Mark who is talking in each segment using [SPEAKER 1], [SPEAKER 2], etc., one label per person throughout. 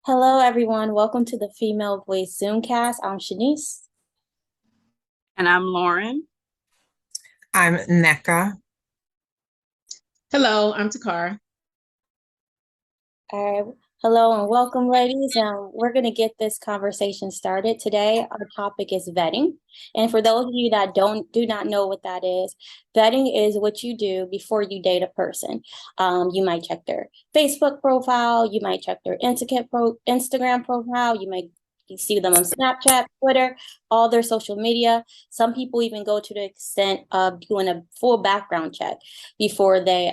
[SPEAKER 1] Hello, everyone. Welcome to the Female Voice Zoomcast. I'm Shanice.
[SPEAKER 2] And I'm Lauren.
[SPEAKER 3] I'm NECA.
[SPEAKER 4] Hello, I'm Takara.
[SPEAKER 1] All right. Hello and welcome, ladies. We're going to get this conversation started today. Our topic is vetting. And for those of you that do not know what that is, vetting is what you do before you date a person. You might check their Facebook profile, you might check their Instagram profile, you see them on Snapchat, Twitter, all their social media. Some people even go to the extent of doing a full background check before they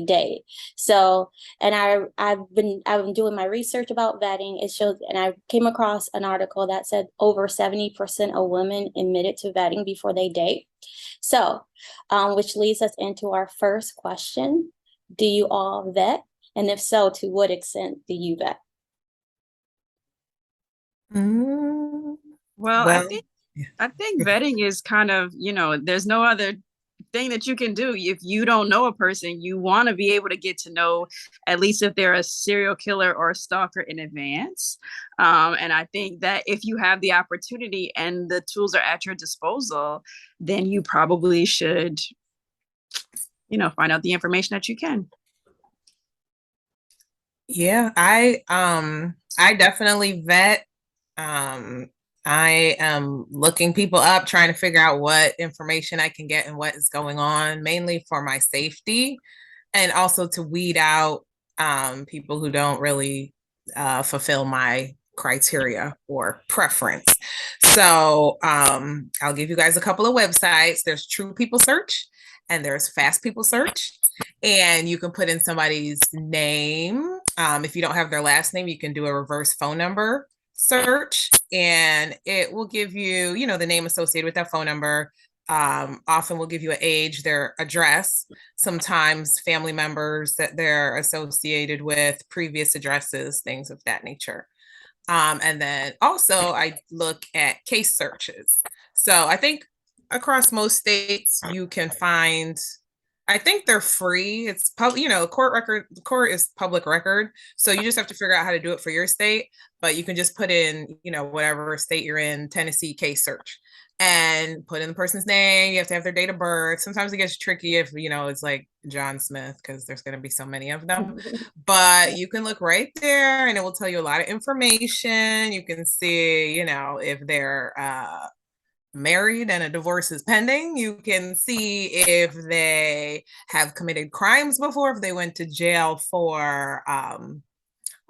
[SPEAKER 1] date. So, and I've been doing my research about vetting. It shows, and I came across an article that said over 70% of women admitted to vetting before they date. So, which leads us into our first question: do you all vet? And if so, to what extent do you vet?
[SPEAKER 3] Mm,
[SPEAKER 2] Well, I
[SPEAKER 3] well,
[SPEAKER 2] think I think vetting is kind of, there's no other thing that you can do. If you don't know a person, you want to be able to get to know at least if they're a serial killer or a stalker in advance. And I think that if you have the opportunity and the tools are at your disposal, then you probably should, find out the information that you can.
[SPEAKER 3] yeah, I definitely vet. Um, I am looking people up, trying to figure out what information I can get and what is going on, mainly for my safety and also to weed out people who don't really fulfill my criteria or preference. So I'll give you guys a couple of websites. There's True People Search and there's Fast People Search. And you can put in somebody's name. If you don't have their last name, you can do a reverse phone number search and it will give you, the name associated with that phone number. Often will give you an age, their address, sometimes family members that they're associated with, previous addresses, things of that nature. And then also I look at case searches. So I think across most states you can find, I think they're free. It's public, court is public record. So you just have to figure out how to do it for your state. But you can just put in, whatever state you're in, Tennessee case search and put in the person's name. You have to have their date of birth. Sometimes it gets tricky if, it's like John Smith, because there's going to be so many of them. But you can look right there and it will tell you a lot of information. You can see, if they're married and a divorce is pending. You can see if they have committed crimes before, if they went to jail for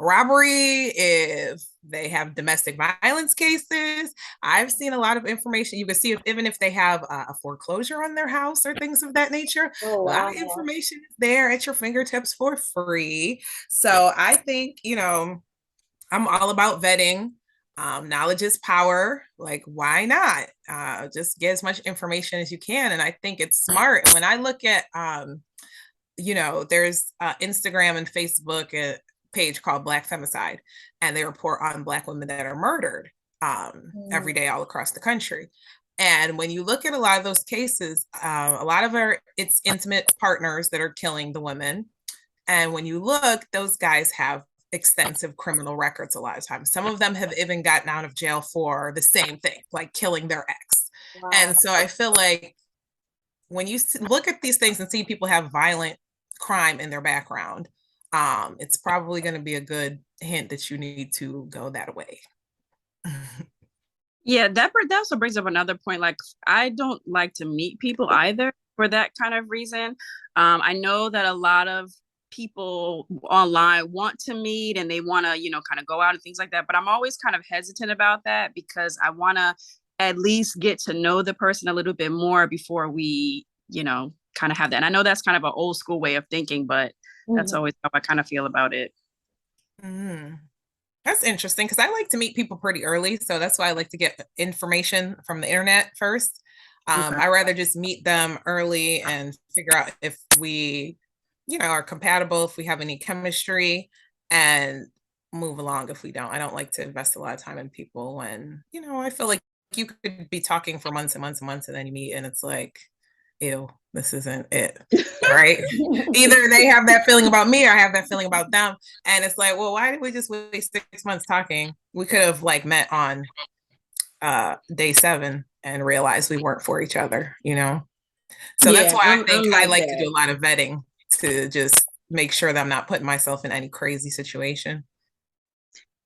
[SPEAKER 3] robbery, if they have domestic violence cases. I've seen a lot of information. You can see even if they have a foreclosure on their house or things of that nature.
[SPEAKER 1] Oh,
[SPEAKER 3] A lot of
[SPEAKER 1] wow.
[SPEAKER 3] information is there at your fingertips for free. So I think, I'm all about vetting. Knowledge is power. Like, why not? Just get as much information as you can. And I think it's smart. When I look at, there's Instagram and Facebook page called Black Femicide, and they report on Black women that are murdered every day all across the country. And when you look at a lot of those cases, a lot of it's intimate partners that are killing the women. And when you look, those guys have extensive criminal records a lot of times. Some of them have even gotten out of jail for the same thing, like killing their ex.
[SPEAKER 1] Wow.
[SPEAKER 3] And so I feel like when you look at these things and see people have violent crime in their background, it's probably going to be a good hint that you need to go that way.
[SPEAKER 2] Yeah, that also brings up another point. Like, I don't like to meet people either for that kind of reason. I know that a lot of people online want to meet and they want to, kind of go out and things like that. But I'm always kind of hesitant about that because I want to at least get to know the person a little bit more before we, kind of have that. And I know that's kind of an old school way of thinking, but that's
[SPEAKER 1] Mhm.
[SPEAKER 2] always how I kind of feel about it.
[SPEAKER 3] Mm. That's interesting because I like to meet people pretty early. So that's why I like to get information from the internet first.
[SPEAKER 2] Okay.
[SPEAKER 3] I rather just meet them early and figure out if we, are compatible, if we have any chemistry, and move along if we don't. I don't like to invest a lot of time in people when, I feel like you could be talking for months and months and months and then you meet and it's like, ew, this isn't it. Right. Either they have that feeling about me or I have that feeling about them. And it's like, well, why did we just waste 6 months talking? We could have like met on day 7 and realized we weren't for each other, you know? So that's
[SPEAKER 4] Yeah,
[SPEAKER 3] why I think
[SPEAKER 4] I'm
[SPEAKER 3] I
[SPEAKER 4] like
[SPEAKER 3] like to
[SPEAKER 4] that.
[SPEAKER 3] do a lot of vetting to just make sure that I'm not putting myself in any crazy situation.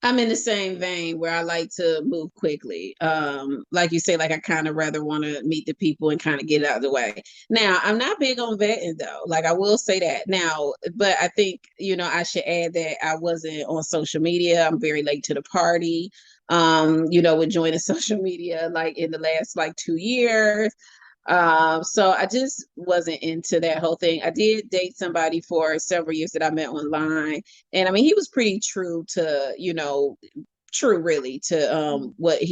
[SPEAKER 4] I'm in the same vein where I like to move quickly. Like you say, like I kind of rather want to meet the people and kind of get out of the way. Now, I'm not big on vetting though. Like I will say that now, but I think, I should add that I wasn't on social media. I'm very late to the party. With joining social media like in the last like 2 years. So I just wasn't into that whole thing. I did date somebody for several years that I met online. And I mean, he was pretty true to, true really to what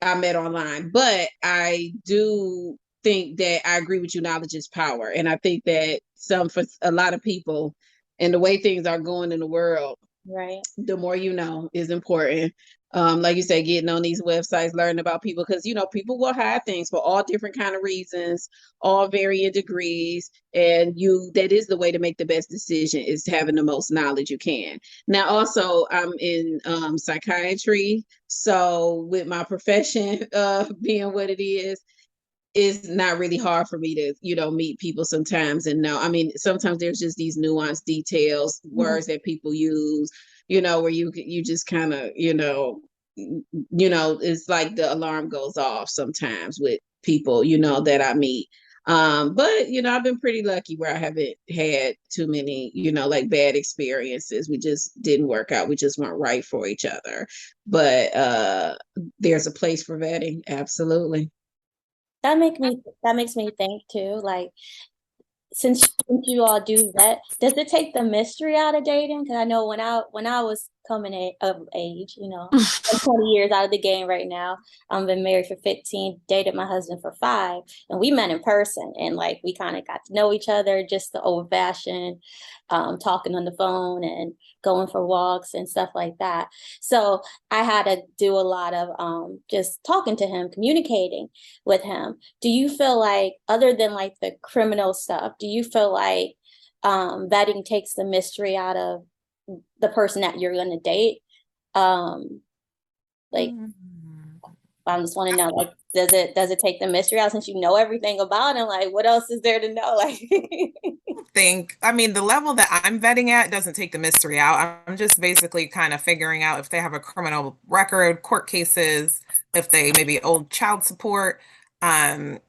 [SPEAKER 4] I met online. But I do think that I agree with you, knowledge is power. And I think that for a lot of people and the way things are going in the world,
[SPEAKER 1] Right.
[SPEAKER 4] the more you know is important. Like you said, getting on these websites, learning about people, because people will hide things for all different kind of reasons, all varying degrees, and that is the way to make the best decision, is having the most knowledge you can. Now, also, I'm in psychiatry, so with my profession being what it is, it's not really hard for me to, meet people sometimes and know. I mean, sometimes there's just these nuanced details, words that people use, where you just kind of, it's like the alarm goes off sometimes with people, that I meet. But I've been pretty lucky where I haven't had too many, like bad experiences. We just didn't work out. We just weren't right for each other. But there's a place for vetting, absolutely.
[SPEAKER 1] That makes me think too, like since you all do that, does it take the mystery out of dating? Because I know when I was coming of age, I'm 20 years out of the game right now. I've been married for 15, dated my husband for 5, and we met in person, and like we kind of got to know each other, just the old fashioned, talking on the phone and going for walks and stuff like that. So I had to do a lot of just talking to him, communicating with him. Do you feel like, other than like the criminal stuff, do you feel like vetting takes the mystery out of the person that you're going to date? Like, I just want to know, like, does it take the mystery out, since you know everything about him? Like, what else is there to know? Like,
[SPEAKER 3] I mean, the level that I'm vetting at doesn't take the mystery out. I'm just basically kind of figuring out if they have a criminal record, court cases, if they maybe old child support. Um,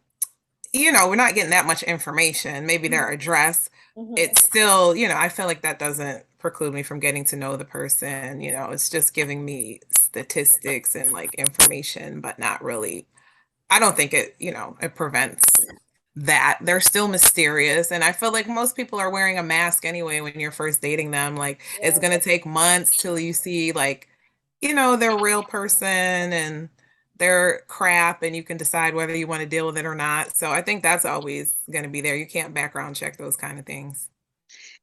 [SPEAKER 3] we're not getting that much information, maybe their address. It's still, I feel like that doesn't preclude me from getting to know the person. It's just giving me statistics and like information, but not really. I don't think it prevents that. They're still mysterious. And I feel like most people are wearing a mask anyway when you're first dating them. Like it's going to take months till you see like, their real person and their crap, and you can decide whether you want to deal with it or not. So I think that's always going to be there. You can't background check those kind of things.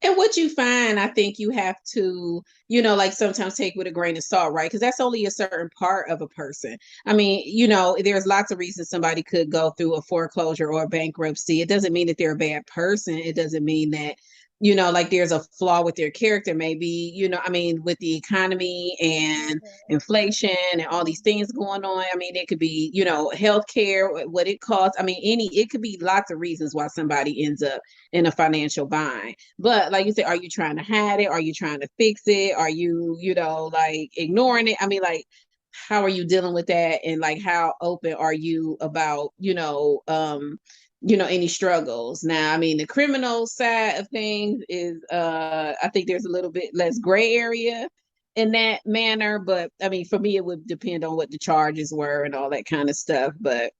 [SPEAKER 4] And what you find, I think you have to, like sometimes take with a grain of salt, right? Because that's only a certain part of a person. I mean, there's lots of reasons somebody could go through a foreclosure or a bankruptcy. It doesn't mean that they're a bad person. It doesn't mean that, like there's a flaw with their character, maybe, I mean, with the economy and inflation and all these things going on. I mean, it could be, healthcare, what it costs. I mean, it could be lots of reasons why somebody ends up in a financial bind. But like you said, are you trying to hide it? Are you trying to fix it? Are you, like ignoring it? I mean, like, how are you dealing with that? And like, how open are you about, any struggles? Now, I mean, the criminal side of things is, I think there's a little bit less gray area in that manner. But I mean, for me, it would depend on what the charges were and all that kind of stuff. But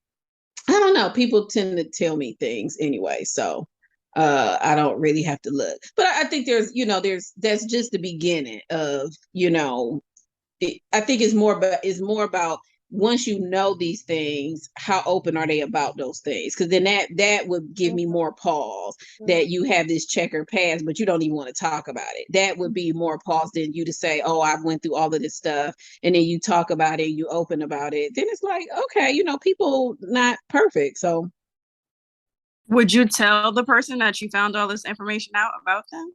[SPEAKER 4] I don't know. People tend to tell me things anyway. So I don't really have to look. But I think that's just the beginning of, I think it's more about once you know these things, how open are they about those things? Because then that would give me more pause that you have this checker past, but you don't even want to talk about it. That would be more pause than you to say, "Oh, I went through all of this stuff," and then you talk about it, you open about it. Then it's like, okay, people not perfect, so
[SPEAKER 2] Would you tell the person that you found all this information out about them?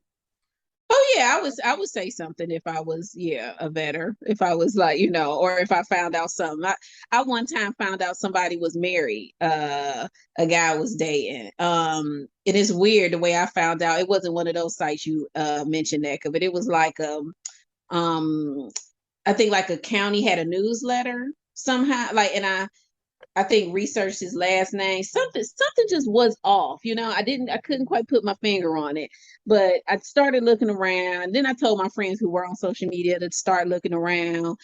[SPEAKER 4] Oh yeah, I would say something if I was, yeah, a vetter. If I was like, or if I found out something. I one time found out somebody was married. A guy was dating. It is weird the way I found out. It wasn't one of those sites you mentioned, that, but it was like um I think like a county had a newsletter somehow. Like, and I think researched his last name. Something just was off. I couldn't quite put my finger on it. But I started looking around. Then I told my friends who were on social media to start looking around.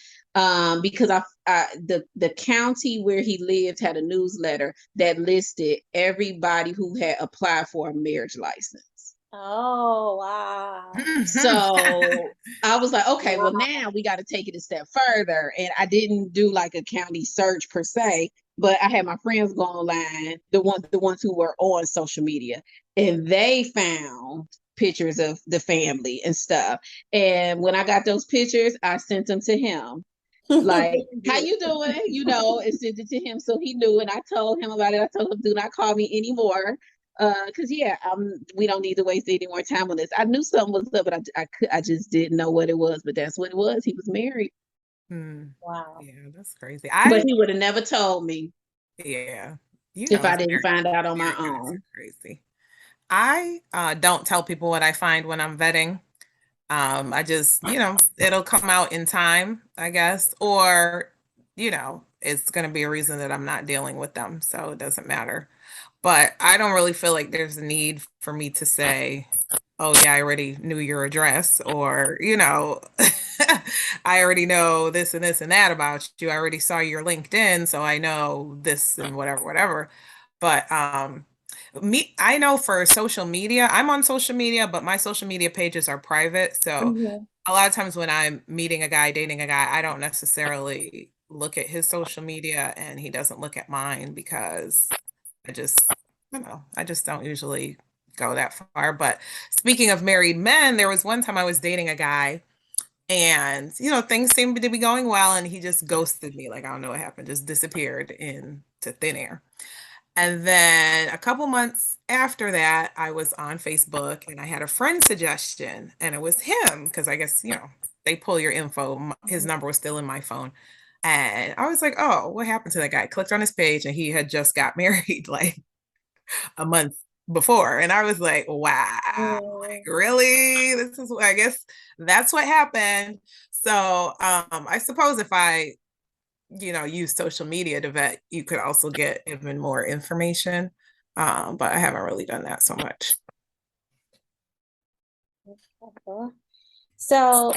[SPEAKER 4] Because the county where he lived had a newsletter that listed everybody who had applied for a marriage license.
[SPEAKER 1] Oh, wow.
[SPEAKER 4] So I was like, okay, well,
[SPEAKER 1] Wow.
[SPEAKER 4] now we got to take it a step further. And I didn't do like a county search per se, but I had my friends go online, the ones who were on social media, and they found pictures of the family and stuff. And when I got those pictures, I sent them to him. Like, how you doing? And sent it to him so he knew. And I told him about it. I told him, do not call me anymore. Because yeah, we don't need to waste any more time on this. I knew something was up, but I just didn't know what it was. But that's what it was. He was married,
[SPEAKER 1] Wow.
[SPEAKER 3] Yeah, that's crazy.
[SPEAKER 4] but he would have never told me
[SPEAKER 3] Yeah,
[SPEAKER 4] if I didn't
[SPEAKER 3] married,
[SPEAKER 4] find out on my
[SPEAKER 3] married guys
[SPEAKER 4] own.
[SPEAKER 3] are crazy. I don't tell people what I find when I'm vetting. I just, it'll come out in time, I guess, or, it's going to be a reason that I'm not dealing with them. So it doesn't matter. But I don't really feel like there's a need for me to say, oh, yeah, I already knew your address, or, I already know this and this and that about you. I already saw your LinkedIn, so I know this and whatever, whatever. But I know for social media, I'm on social media, but my social media pages are private. So
[SPEAKER 1] Mhm.
[SPEAKER 3] a lot of times when I'm meeting a guy, dating a guy, I don't necessarily look at his social media and he doesn't look at mine because I just, I just don't usually go that far. But speaking of married men, there was one time I was dating a guy and, things seemed to be going well and he just ghosted me. Like, I don't know what happened, just disappeared into thin air. And then a couple months after that, I was on Facebook and I had a friend suggestion, and it was him because I guess, they pull your info. His number was still in my phone. And I was like, oh, what happened to that guy? I clicked on his page and he had just got married like a month before. And I was like, wow, like,
[SPEAKER 1] Mm.
[SPEAKER 3] really? This is, I guess that's what happened. So I suppose if I use social media to vet, you could also get even more information. But I haven't really done that so much.
[SPEAKER 1] So,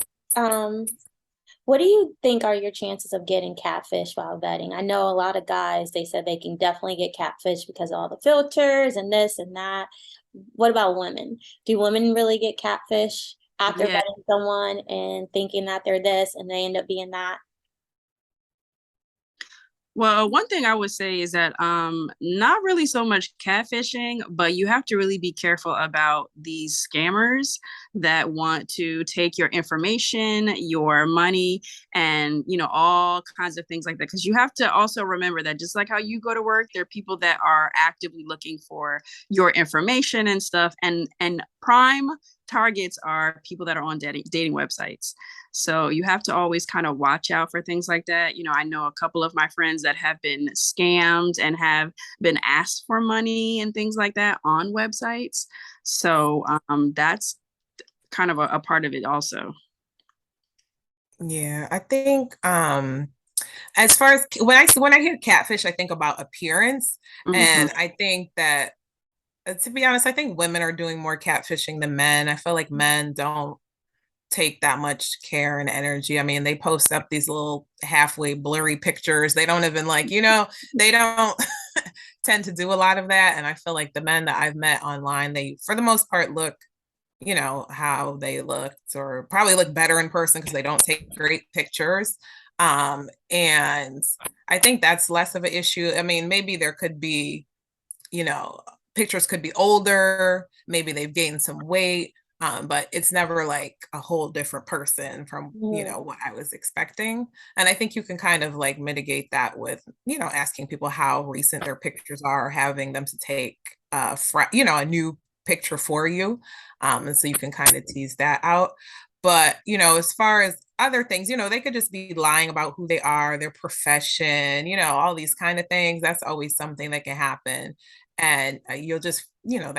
[SPEAKER 1] what do you think are your chances of getting catfish while vetting? I know a lot of guys, they said they can definitely get catfish because of all the filters and this and that. What about women? Do women really get catfish after
[SPEAKER 2] Yeah.
[SPEAKER 1] vetting someone and thinking that they're this and they end up being that?
[SPEAKER 2] Well, one thing I would say is that not really so much catfishing, but you have to really be careful about these scammers that want to take your information, your money, and all kinds of things like that. Because you have to also remember that just like how you go to work, there are people that are actively looking for your information and stuff. And prime targets are people that are on dating websites. So you have to always kind of watch out for things like that. I know a couple of my friends that have been scammed and have been asked for money and things like that on websites. So that's kind of a part of it also.
[SPEAKER 3] Yeah, I think as far as when I hear catfish, I think about appearance.
[SPEAKER 2] Mhm.
[SPEAKER 3] And I think that to be honest, I think women are doing more catfishing than men. I feel like men don't take that much care and energy. I mean, they post up these little halfway blurry pictures. They don't even they don't tend to do a lot of that. And I feel like the men that I've met online, they, for the most part, look, how they looked, or probably look better in person because they don't take great pictures. And I think that's less of an issue. I mean, maybe there could be, you know, pictures could be older, maybe they've gained some weight, But it's never like a whole different person from, you know, what I was expecting. And I think you can kind of like mitigate that with, you know, asking people how recent their pictures are, having them to take, you know, a new picture for you. And so you can kind of tease that out. But, you know, as far as other things, you know, they could just be lying about who they are, their profession, you know, all these kind of things. That's always something that can happen. And you'll just, you know,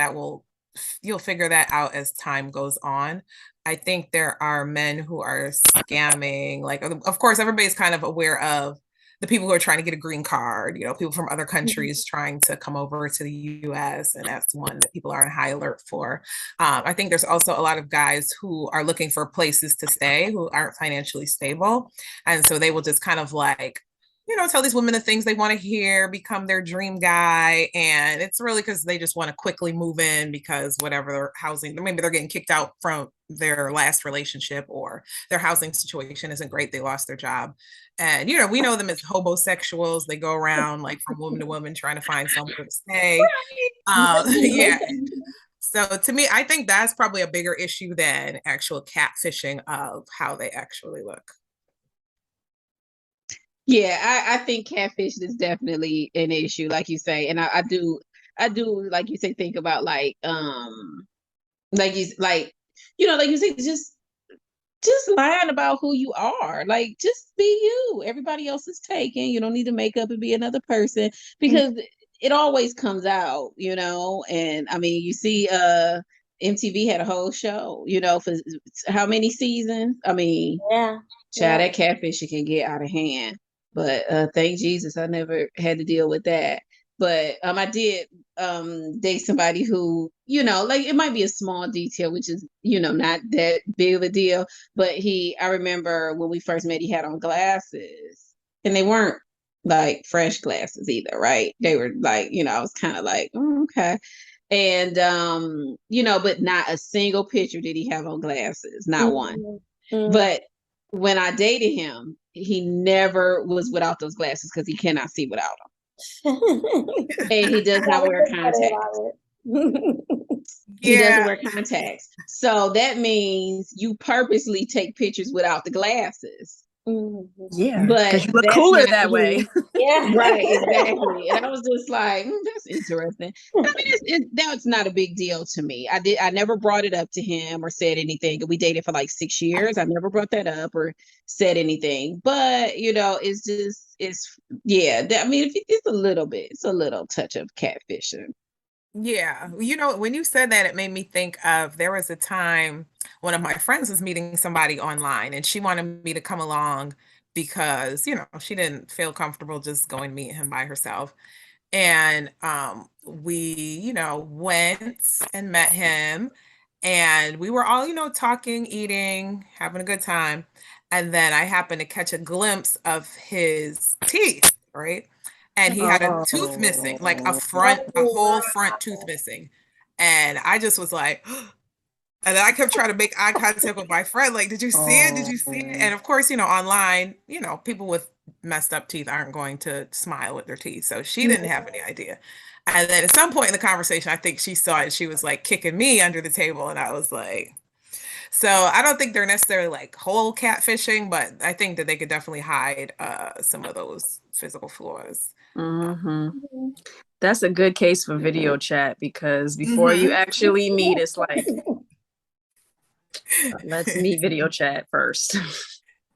[SPEAKER 3] you'll figure that out as time goes on. I think there are men who are scamming. Like, of course, everybody's kind of aware of the people who are trying to get a green card, you know, people from other countries trying to come over to the US. And that's one that people are on high alert for. I think there's also a lot of guys who are looking for places to stay who aren't financially stable. And so they will just kind of like, you know, tell these women the things they want to hear, become their dream guy. And it's really because they just want to quickly move in because whatever their housing, maybe they're getting kicked out from their last relationship or their housing situation isn't great. They lost their job. And, you know, we know them as hobosexuals. They go around like from woman to woman trying to find somewhere to stay. Yeah. So to me, I think that's probably a bigger issue than actual catfishing of how they actually look.
[SPEAKER 4] Yeah, I think catfish is definitely an issue, like you say, and I do like you say think about like you know, like you say, just lying about who you are, like just be you. Everybody else is taken. You don't need to make up and be another person because it always comes out, you know. And I mean, you see, MTV had a whole show, you know, for how many seasons? I mean, child, that catfish can get out of hand. But thank Jesus, I never had to deal with that. But I did date somebody who, you know, like it might be a small detail, which is, you know, not that big of a deal. But I remember when we first met, he had on glasses, and they weren't like fresh glasses either, right? They were like, you know, I was kind of like, okay. And you know, but not a single picture did he have on glasses, not one. But when I dated him, he never was without those glasses because he cannot see without them. And he does not wear contacts. He doesn't wear contacts. So that means you purposely take pictures without the glasses.
[SPEAKER 2] Yeah,
[SPEAKER 4] but
[SPEAKER 2] you look cooler that way.
[SPEAKER 1] Yeah,
[SPEAKER 4] Right, exactly. And I was just like, that's interesting. I mean, that's not a big deal to me. I never brought it up to him or said anything. We dated for like 6 years. I never brought that up or said anything. But you know, yeah. I mean, it's a little touch of catfishing.
[SPEAKER 3] Yeah. You know, when you said that, it made me think of there was a time one of my friends was meeting somebody online and she wanted me to come along because, you know, she didn't feel comfortable just going to meet him by herself. And we, you know, went and met him and we were all, you know, talking, eating, having a good time. And then I happened to catch a glimpse of his teeth, right? And he had a tooth missing, like a whole front tooth missing. And I just was like, and then I kept trying to make eye contact with my friend, like, did you see it? Did you see it? And of course, you know, online, you know, people with messed up teeth aren't going to smile with their teeth. So she didn't have any idea. And then at some point in the conversation, I think she saw it. She was like kicking me under the table. And I was like, so I don't think they're necessarily like whole catfishing, but I think that they could definitely hide some of those physical flaws.
[SPEAKER 2] That's a good case for video chat because before you actually meet, it's like, let's meet video chat first.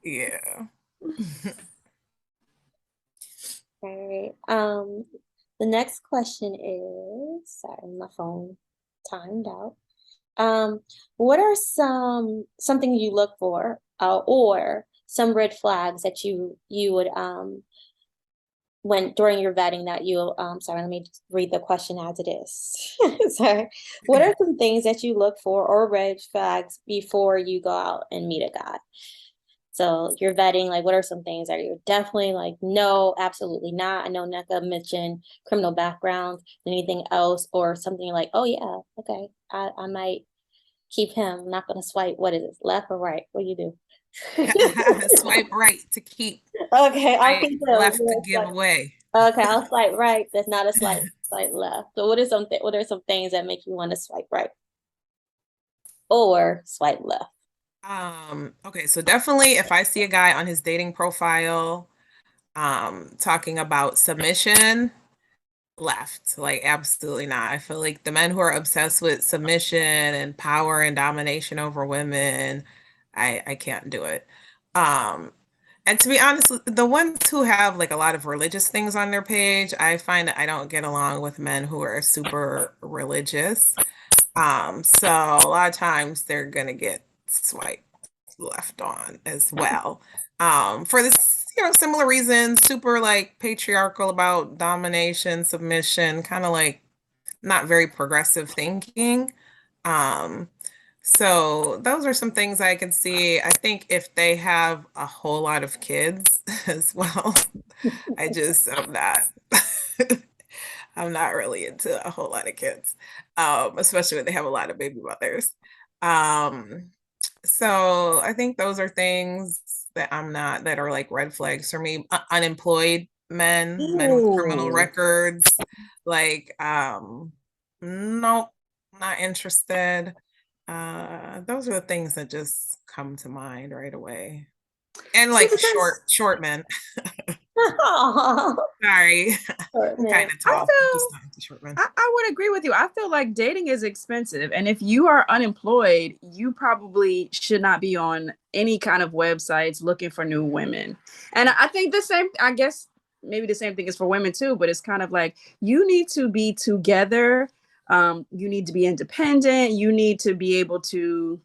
[SPEAKER 3] Yeah.
[SPEAKER 1] All right. The next question is, sorry, my phone timed out. What are something you look for, or some red flags that you would when during your vetting that you sorry, let me read the question as it is. Sorry. What are some things that you look for or red flags before you go out and meet a guy? So you're vetting, like, what are some things that you're definitely like, no, absolutely not. I know Neka mentioned criminal background, anything else, or something like, oh yeah, okay, I might keep him. I'm not gonna swipe. What is it, left or right? What do you do?
[SPEAKER 3] Swipe right to keep.
[SPEAKER 1] Okay, I'll keep
[SPEAKER 3] left to give away.
[SPEAKER 1] Okay, I'll swipe right. That's not a swipe left. So what are some things that make you want to swipe right? or swipe left?
[SPEAKER 3] Okay, so definitely if I see a guy on his dating profile talking about submission, left. Like absolutely not. I feel like the men who are obsessed with submission and power and domination over women, I can't do it. Um and to be honest, the ones who have like a lot of religious things on their page, I find that I don't get along with men who are super religious. So a lot of times they're gonna get swiped left on as well. For this, similar reasons, super like patriarchal about domination, submission, kind of like not very progressive thinking. Um, so those are some things I can see. I think if they have a whole lot of kids as well, I'm not I'm not really into a whole lot of kids, especially when they have a lot of baby mothers. Um, so I think those are things that I'm not, that are like red flags for me. Unemployed men with criminal
[SPEAKER 2] Ooh.
[SPEAKER 3] records, like, nope, not interested. Those are the things that just come to mind right away. And
[SPEAKER 2] See,
[SPEAKER 3] like
[SPEAKER 2] because
[SPEAKER 3] short men.
[SPEAKER 1] Aw,
[SPEAKER 3] Sorry,
[SPEAKER 1] short
[SPEAKER 3] kind
[SPEAKER 1] man.
[SPEAKER 3] of
[SPEAKER 2] I
[SPEAKER 3] tall, just
[SPEAKER 2] feel
[SPEAKER 3] not into short men.
[SPEAKER 2] I would agree with you. I feel like dating is expensive. And if you are unemployed, you probably should not be on any kind of websites looking for new women. And I think the same, I guess maybe the same thing is for women too, but it's kind of like you need to be together. You need to be independent. You need to be able to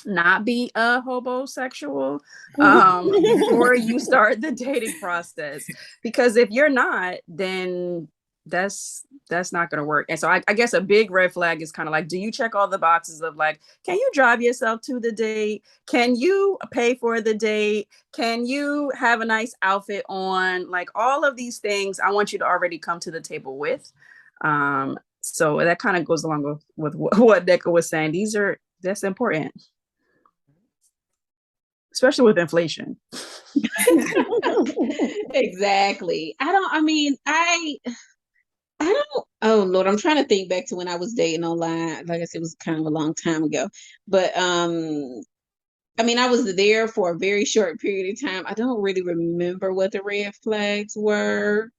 [SPEAKER 2] not be a homosexual before you start the dating process, because if you're not, then that's not going to work. And so I guess a big red flag is kind of like, do you check all the boxes of like, can you drive yourself to the date, can you pay for the date, can you have a nice outfit on, like all of these things I want you to already come to the table with. So that kind of goes along with what Deca was saying. That's important, especially with inflation.
[SPEAKER 4] Exactly. I don't, oh Lord, I'm trying to think back to when I was dating online. Like I said, it was kind of a long time ago. But I was there for a very short period of time. I don't really remember what the red flags were.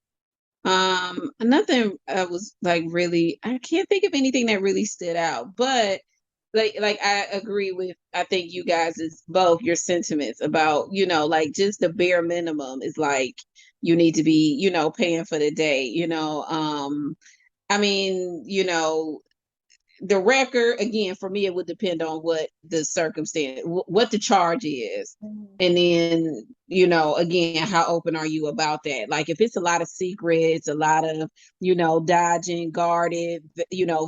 [SPEAKER 4] Nothing was like really, I can't think of anything that really stood out, but like I agree with, I think you guys is both your sentiments about, like just the bare minimum is like you need to be, paying for the day, I mean, the record again for me, it would depend on what the circumstance, what the charge is, and then again, how open are you about that? Like if it's a lot of secrets, a lot of dodging, guarded,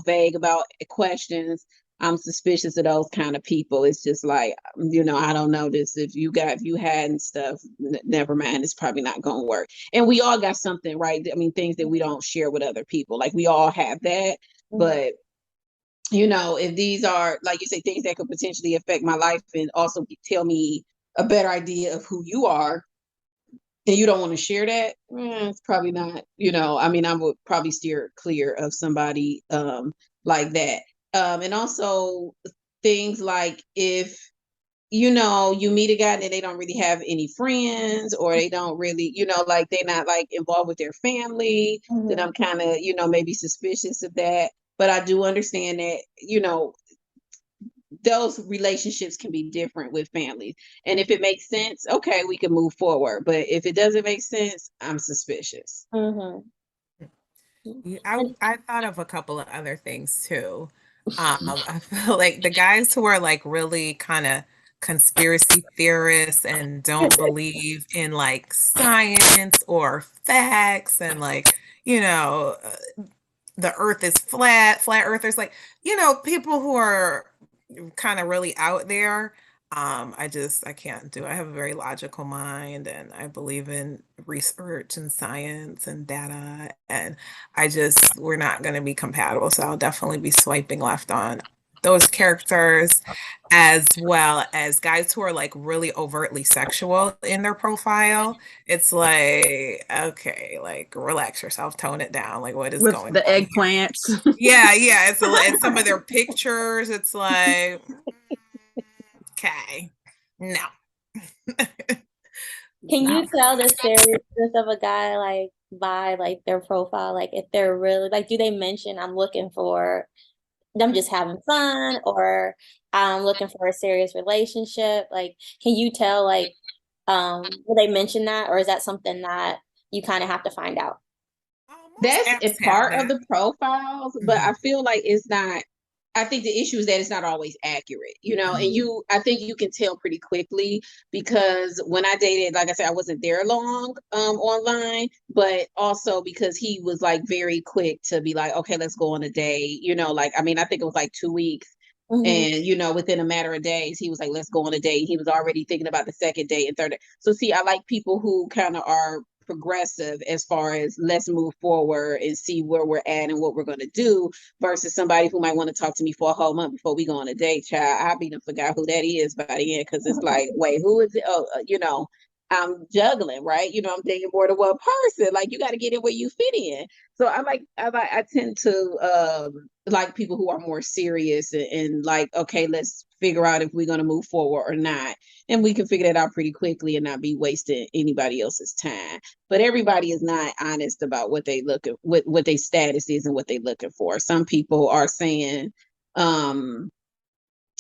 [SPEAKER 4] vague about questions, I'm suspicious of those kind of people. It's just like, I don't know this. If you had and stuff, never mind, it's probably not gonna work. And we all got something, right? I mean, things that we don't share with other people, like we all have that. But if these are, like you say, things that could potentially affect my life and also tell me a better idea of who you are, and you don't want to share that, it's probably not, I would probably steer clear of somebody like that. And also things like if, you meet a guy and they don't really have any friends, or they don't really, like they're not like involved with their family, then I'm kind of, maybe suspicious of that. But I do understand that, those relationships can be different with families. And if it makes sense, okay, we can move forward. But if it doesn't make sense, I'm suspicious.
[SPEAKER 1] Mhm.
[SPEAKER 3] Yeah, I thought of a couple of other things too. I feel like the guys who are like really kind of conspiracy theorists and don't believe in like science or facts, and like, you know, the earth is flat earthers, like, people who are kind of really out there. I can't do it. I have a very logical mind and I believe in research and science and data, and we're not going to be compatible. So I'll definitely be swiping left on those characters, as well as guys who are like really overtly sexual in their profile. It's like, okay, like relax yourself, tone it down. Like, what is
[SPEAKER 2] With
[SPEAKER 3] going
[SPEAKER 2] the
[SPEAKER 3] on here?
[SPEAKER 2] eggplants.
[SPEAKER 3] Yeah, yeah. It's some of their pictures. It's like, okay, no.
[SPEAKER 1] Can you
[SPEAKER 3] Not
[SPEAKER 1] tell the seriousness of a guy like by like their profile? Like if they're really like, do they mention I'm looking for, I'm just having fun, or I'm looking for a serious relationship? Like, can you tell like, will they mention that, or is that something that you kind of have to find out?
[SPEAKER 3] most
[SPEAKER 4] That's a
[SPEAKER 3] apps have
[SPEAKER 4] part of
[SPEAKER 3] that.
[SPEAKER 4] the profiles, but I feel like it's not. I think the issue is that it's not always accurate, you know, and I think you can tell pretty quickly because when I dated, like I said, I wasn't there long online, but also because he was like very quick to be like, okay, let's go on a date, you know, like, I mean, I think it was like 2 weeks.
[SPEAKER 1] Mhm.
[SPEAKER 4] And within a matter of days, he was like, "Let's go on a date." He was already thinking about the second date and third date. So, see, I like people who kind of are progressive as far as let's move forward and see where we're at and what we're going to do versus somebody who might want to talk to me for a whole month before we go on a date. Child, I be done forgot who that is by the end because it's like, wait, who is it? Oh, I'm juggling, right? I'm dating more than one person. Like, you got to get in where you fit in. So I tend to like people who are more serious and like, okay, let's figure out if we're going to move forward or not. And we can figure that out pretty quickly and not be wasting anybody else's time. But everybody is not honest about what they look at, what their status is and what they're looking for. Some people are saying,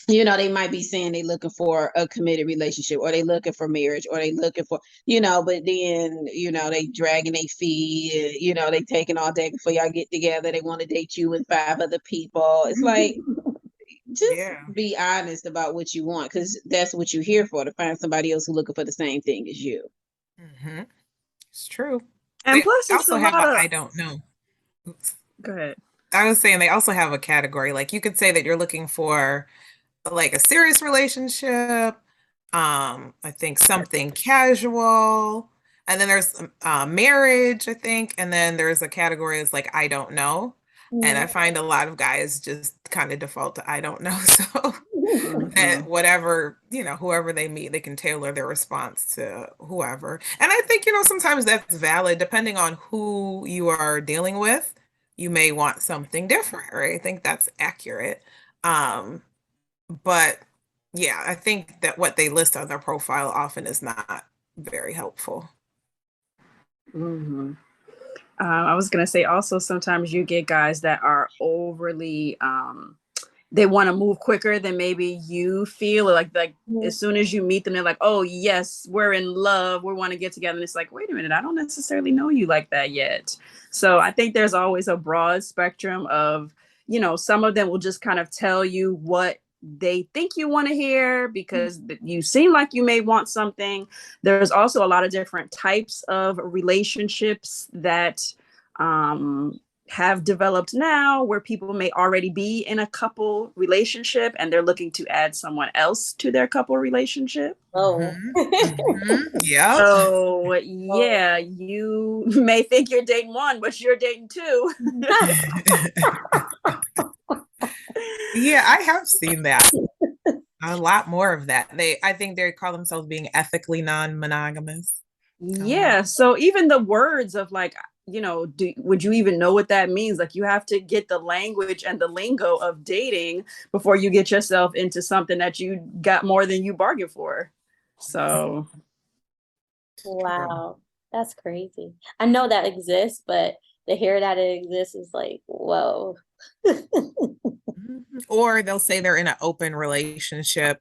[SPEAKER 4] they might be saying they looking for a committed relationship or they looking for marriage or they looking for, but then, they dragging their feet, they taking all day before y'all get together. They want to date you and five other people. It's like, just
[SPEAKER 3] Yeah.
[SPEAKER 4] be honest about what you want because that's what you're here for, to find somebody else who's looking for the same thing as you.
[SPEAKER 3] Mm-hmm. It's true.
[SPEAKER 2] And
[SPEAKER 3] They
[SPEAKER 2] plus, it's a
[SPEAKER 3] also have
[SPEAKER 2] lot
[SPEAKER 3] a
[SPEAKER 2] of.
[SPEAKER 3] I don't know. Oops.
[SPEAKER 2] Go ahead.
[SPEAKER 3] I was saying they also have a category. Like you could say that you're looking for like a serious relationship, I think something casual, and then there's marriage, I think, and then there's a category is like I don't know. And I find a lot of guys just kind of default to I don't know. So that
[SPEAKER 2] Mhm.
[SPEAKER 3] whatever, whoever they meet, they can tailor their response to whoever. And I think, sometimes that's valid depending on who you are dealing with. You may want something different, right? I think that's accurate. Um, but yeah, I think that what they list on their profile often is not very helpful.
[SPEAKER 2] Mhm. I was gonna say also sometimes you get guys that are overly they want to move quicker than maybe you feel, or like as soon as you meet them they're like, oh yes, we're in love, we want to get together, and it's like, wait a minute, I don't necessarily know you like that yet. So I think there's always a broad spectrum of, some of them will just kind of tell you what they think you want to hear because you seem like you may want something. There's also a lot of different types of relationships that have developed now where people may already be in a couple relationship and they're looking to add someone else to their couple relationship.
[SPEAKER 1] Oh.
[SPEAKER 3] Yep.
[SPEAKER 2] So yeah, you may think you're dating one, but you're dating two.
[SPEAKER 3] Yeah, I have seen that. A lot more of that. I think they call themselves being ethically non-monogamous.
[SPEAKER 2] Yeah. So even the words of like, would you even know what that means? Like you have to get the language and the lingo of dating before you get yourself into something that you got more than you bargained for. So
[SPEAKER 1] Wow, that's crazy. I know that exists, but to hear that it exists is like, whoa.
[SPEAKER 3] Or they'll say they're in an open relationship,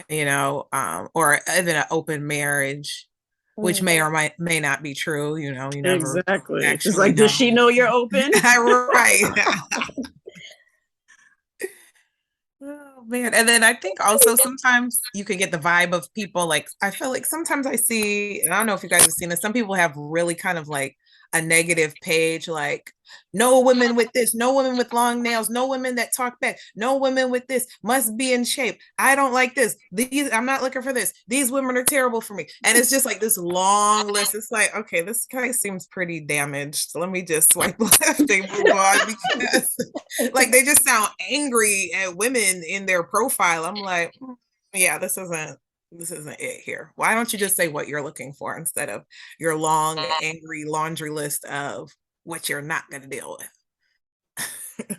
[SPEAKER 3] or even an open marriage, which
[SPEAKER 1] Mm.
[SPEAKER 3] may or may not be true. You never
[SPEAKER 2] exactly. It's
[SPEAKER 3] actually
[SPEAKER 2] like, does she
[SPEAKER 3] know.
[SPEAKER 2] know you're open?
[SPEAKER 3] Right. Oh man. And then I think also sometimes you can get the vibe of people like I feel like sometimes I see, and I don't know if you guys have seen this, some people have really kind of like a negative page, like no women with this, no women with long nails, no women that talk back, no women with this, must be in shape. I don't like this. I'm not looking for this. These women are terrible for me. And it's just like this long list. It's like, okay, this guy seems pretty damaged. So let me just swipe left and move on, because like they just sound angry at women in their profile. I'm like, yeah, this isn't it here. Why don't you just say what you're looking for instead of your long, angry laundry list of what you're not going to deal with?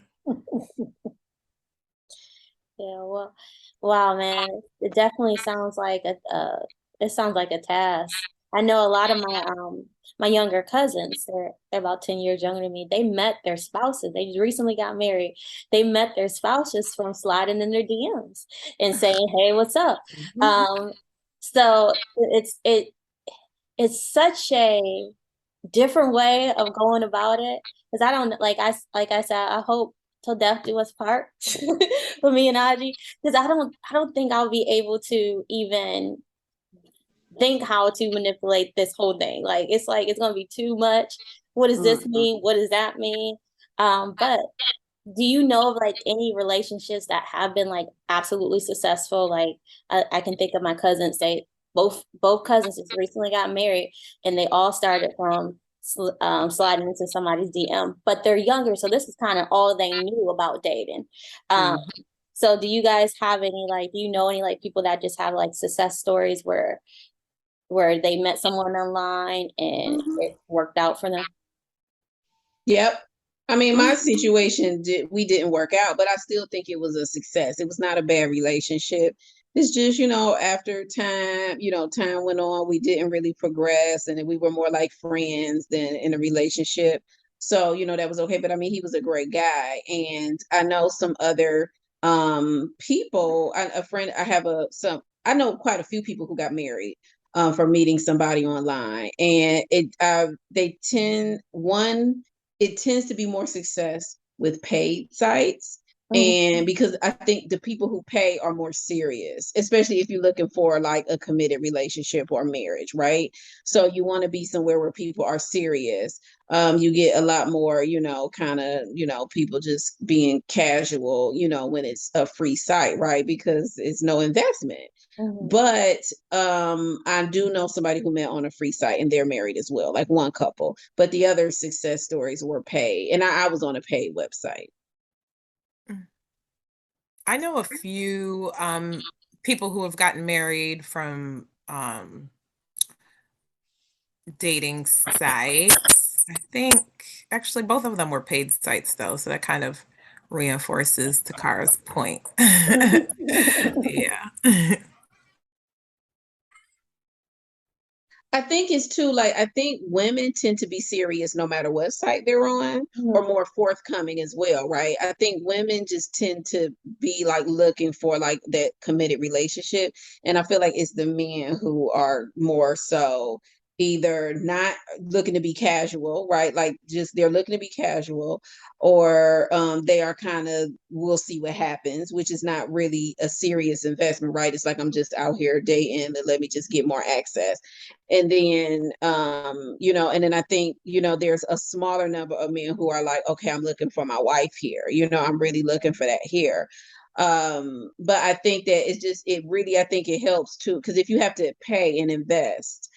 [SPEAKER 1] Yeah, well, wow, man, it definitely sounds like a task. I know a lot of my younger cousins, they're about 10 years younger than me. They met their spouses. They just recently got married. They met their spouses from sliding in their DMs and saying, "Hey, what's up?" So it's such a different way of going about it, because I don't like I said, I hope till death do us part for me and Aji, because I don't think I'll be able to even think how to manipulate this whole thing. Like it's gonna be too much. What does this mean? What does that mean? But do you know of like any relationships that have been like absolutely successful? Like I can think of my cousins. They both cousins just recently got married, and they all started from sliding into somebody's DM. But they're younger, so this is kind of all they knew about dating. So do you guys have any like? Do you know any like people that just have like success stories where they met someone online and it worked out for them?
[SPEAKER 4] Yep. I mean, my situation we didn't work out, but I still think it was a success. It was not a bad relationship. It's just, after time, time went on, we didn't really progress, and then we were more like friends than in a relationship. So, that was okay. But I mean, he was a great guy. And I know some other people, I know quite a few people who got married from meeting somebody online. And it tends to be more success with paid sites. And because I think the people who pay are more serious, especially if you're looking for like a committed relationship or marriage, right? So you want to be somewhere where people are serious. You get a lot more, kind of, people just being casual, when it's a free site, right? Because it's no investment. But I do know somebody who met on a free site and they're married as well, like one couple. But the other success stories were paid, and I was on a paid website.
[SPEAKER 3] I know a few people who have gotten married from dating sites. I think actually both of them were paid sites though, so that kind of reinforces Takara's point. Yeah.
[SPEAKER 4] I think it's too, like, I think women tend to be serious no matter what site they're on, or more forthcoming as well, right? I think women just tend to be like looking for like that committed relationship. And I feel like it's the men who are more so either not looking to be casual, right? Like just they're looking to be casual, or they are kind of, we'll see what happens, which is not really a serious investment, right? It's like, I'm just out here dating and let me just get more access. And then and then I think, there's a smaller number of men who are like, okay, I'm looking for my wife here, I'm really looking for that here. But I think that I think it helps too, because if you have to pay and invest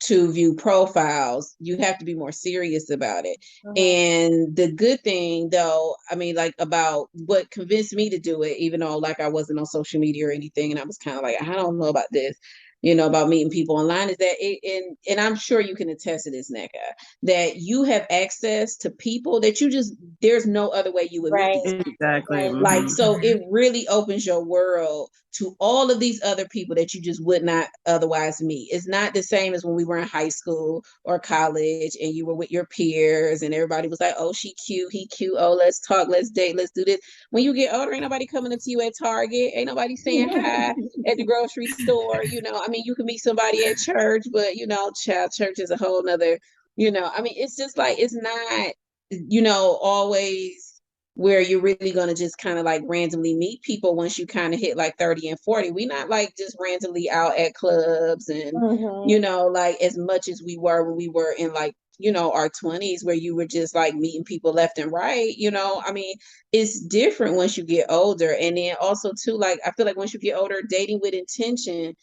[SPEAKER 4] to view profiles, you have to be more serious about it. And the good thing though, I mean, like, about what convinced me to do it, even though like I wasn't on social media or anything, and I was kind of like, I don't know about this, about meeting people online, is that and I'm sure you can attest to this, Neka, that you have access to people that there's no other way you would meet these people.
[SPEAKER 2] Exactly.
[SPEAKER 4] Like, so it really opens your world to all of these other people that you just would not otherwise meet. It's not the same as when we were in high school or college and you were with your peers and everybody was like, oh, she cute, he cute, oh, let's talk, let's date, let's do this. When you get older, ain't nobody coming up to you at Target, ain't nobody saying hi at the grocery store. I mean, you can meet somebody at church, but child, church is a whole nother, I mean, it's just like, it's not, always where you're really going to just kind of like randomly meet people once you kind of hit like 30 and 40. We not like just randomly out at clubs and, like as much as we were when we were in like our 20s where you were just like meeting people left and right, I mean, it's different once you get older. And then also too, like, I feel like once you get older, dating with intention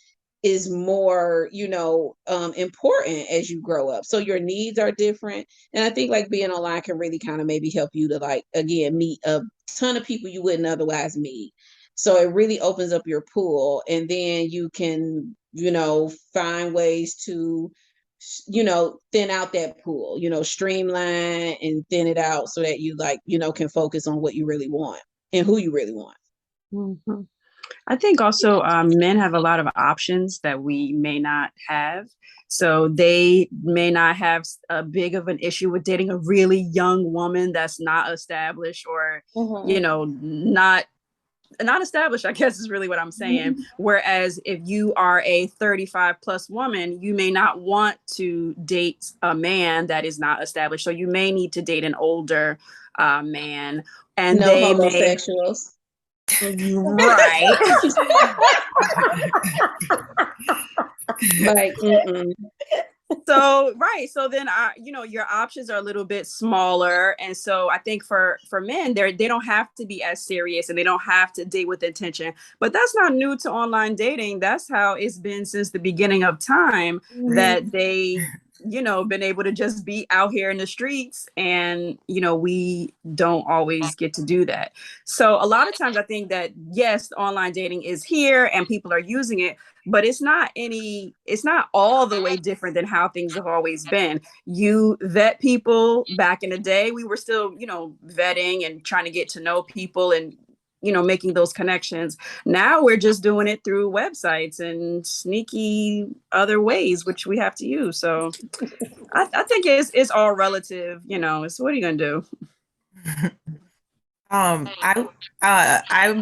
[SPEAKER 4] is more, important as you grow up. So your needs are different. And I think like being online can really kind of maybe help you to like, again, meet a ton of people you wouldn't otherwise meet. So it really opens up your pool, and then you can, find ways to, thin out that pool, streamline and thin it out so that you like, can focus on what you really want and who you really want.
[SPEAKER 2] Mhm. I think also men have a lot of options that we may not have. So they may not have a big of an issue with dating a really young woman that's not established or, not established, I guess is really what I'm saying. Whereas if you are a 35 plus woman, you may not want to date a man that is not established. So you may need to date an older man, and
[SPEAKER 4] No
[SPEAKER 2] they may,
[SPEAKER 4] homosexuals.
[SPEAKER 2] right.
[SPEAKER 4] Like,
[SPEAKER 2] So right, so then your options are a little bit smaller, and so I think for men, they don't have to be as serious and they don't have to date with intention. But that's not new to online dating. That's how it's been since the beginning of time, that they been able to just be out here in the streets, and we don't always get to do that. So a lot of times I think that yes, online dating is here and people are using it, but it's not all the way different than how things have always been. You vet people. Back in the day, we were still vetting and trying to get to know people and making those connections. Now we're just doing it through websites and sneaky other ways which we have to use. So I think it's all relative. It's, what are you gonna do?
[SPEAKER 3] I'm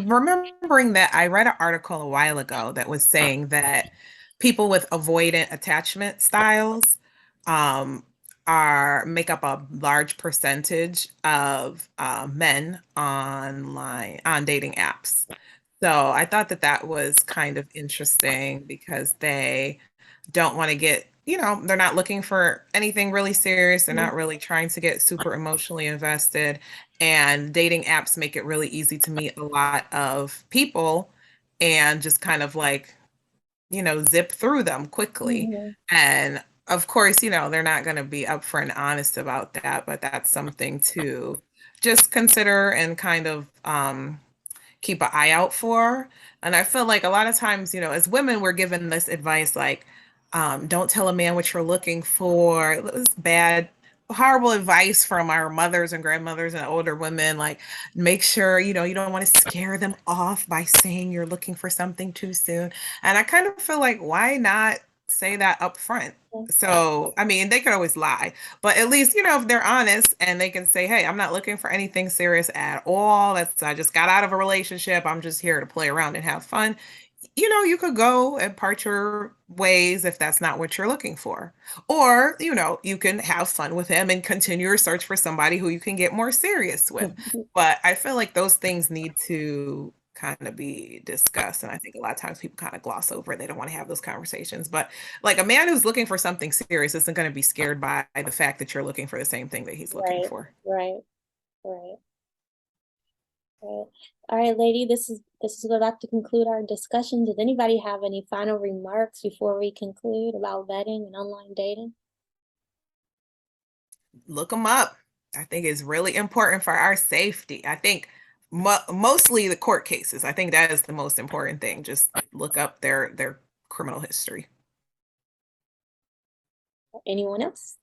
[SPEAKER 3] remembering that I read an article a while ago that was saying that people with avoidant attachment styles um, are make up a large percentage of men online on dating apps. So I thought that that was kind of interesting because they don't want to get, they're not looking for anything really serious. They're not really trying to get super emotionally invested. And dating apps make it really easy to meet a lot of people and just kind of like, zip through them quickly. And of course, they're not going to be upfront and honest about that, but that's something to just consider and kind of keep an eye out for. And I feel like a lot of times, as women, we're given this advice like, don't tell a man what you're looking for. It was bad, horrible advice from our mothers and grandmothers and older women. Like, make sure, you don't want to scare them off by saying you're looking for something too soon. And I kind of feel like, why not say that up front? So, I mean, they could always lie, but at least, if they're honest and they can say, hey, I'm not looking for anything serious at all. I just got out of a relationship. I'm just here to play around and have fun. You could go and part your ways if that's not what you're looking for. Or, you can have fun with him and continue your search for somebody who you can get more serious with. But I feel like those things need to kind of be discussed. And I think a lot of times people kind of gloss over it. They don't want to have those conversations. But like a man who's looking for something serious isn't going to be scared by the fact that you're looking for the same thing that he's looking for.
[SPEAKER 1] Right. All right, lady, this is about to conclude our discussion. Does anybody have any final remarks before we conclude about vetting and online dating?
[SPEAKER 3] Look them up. I think it's really important for our safety. I think mostly the court cases. I think that is the most important thing. Just look up their criminal history.
[SPEAKER 1] Anyone else?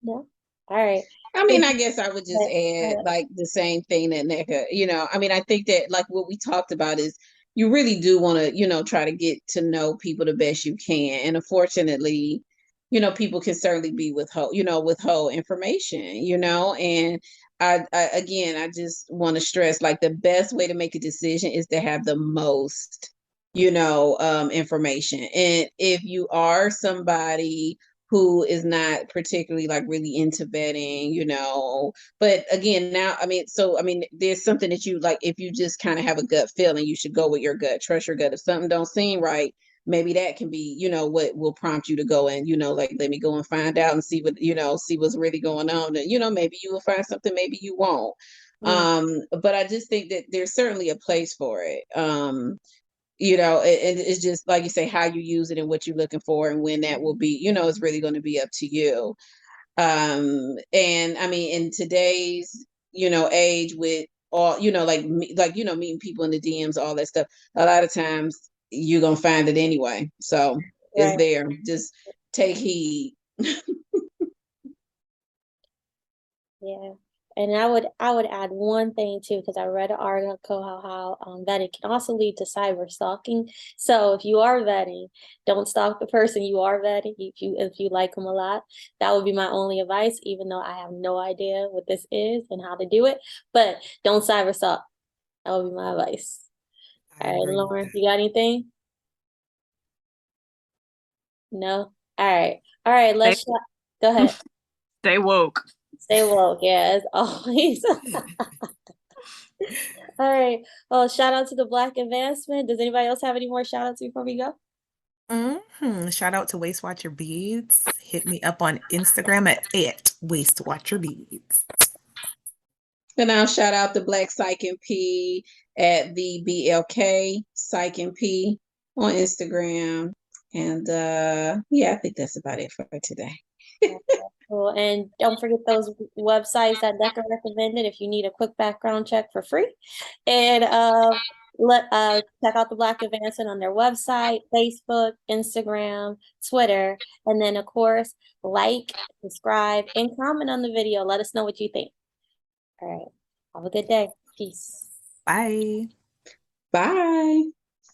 [SPEAKER 1] No? All right.
[SPEAKER 4] I mean, I guess I would just add like the same thing that NECA, I mean, I think that like what we talked about is you really do want to, try to get to know people the best you can. And unfortunately, people can certainly be withhold information, and I just want to stress like the best way to make a decision is to have the most, information. And if you are somebody who is not particularly like really into vetting, but again, now, I mean, there's something that you like, if you just kind of have a gut feeling, you should go with your gut, trust your gut. If something don't seem right, maybe that can be, what will prompt you to go and, like, let me go and find out and see what, see what's really going on. And, maybe you will find something, maybe you won't. But I just think that there's certainly a place for it. It's just like you say, how you use it and what you're looking for and when that will be, it's really going to be up to you. And I mean, in today's, age with all, meeting people in the DMs, all that stuff, a lot of times you're going to find it anyway. So it's there. Just take heed.
[SPEAKER 1] Yeah. And I would add one thing too, because I read an article how vetting can also lead to cyber stalking. So if you are vetting, don't stalk the person you are vetting. If you like them a lot, that would be my only advice, even though I have no idea what this is and how to do it. But don't cyber stalk. That would be my advice. All right, Lauren, you got anything? No? All right, let's go ahead.
[SPEAKER 2] Stay woke.
[SPEAKER 1] Stay woke, yeah, as always. All right. Well, shout out to the Black advancement. Does anybody else have any more shout outs before we go?
[SPEAKER 3] Shout out to Waist Watcher Beads. Hit me up on Instagram at Waist Watcher Beads.
[SPEAKER 4] And I'll shout out the Black Psych and P at the BLK Psych and P on Instagram. And I think that's about it for today.
[SPEAKER 1] Cool. And don't forget those websites that Decca recommended if you need a quick background check for free. And check out the Black Advancement on their website, Facebook, Instagram, Twitter, and then of course like, subscribe, and comment on the video. Let us know what you think. All right. Have a good day. Peace.
[SPEAKER 3] Bye.
[SPEAKER 4] Bye.